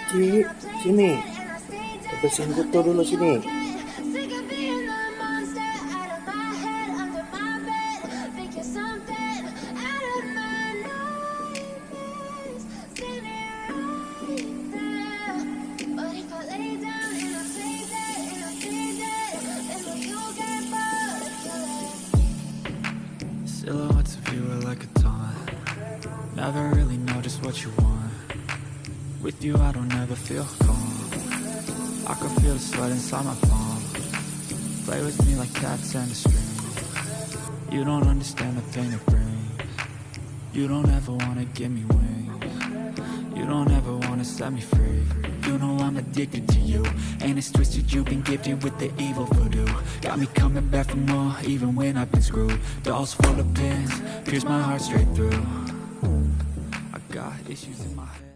Cik, sini. Bersihin Kutu dulu sini. Silhouettes of you are like a taunt. Never really know just what you want. With you I don't ever feel calm. I can feel the sweat inside my palm. Play with me like cats and a string. You don't understand the pain it brings. You don't ever wanna give me wings. You don't ever wanna set me free. You know I'm addicted to you, and it's twisted, you've been gifted with the evil voodoo. Got me coming back for more, even when I've been screwed. Dolls full of pins, pierce my heart straight through. I got issues in my head.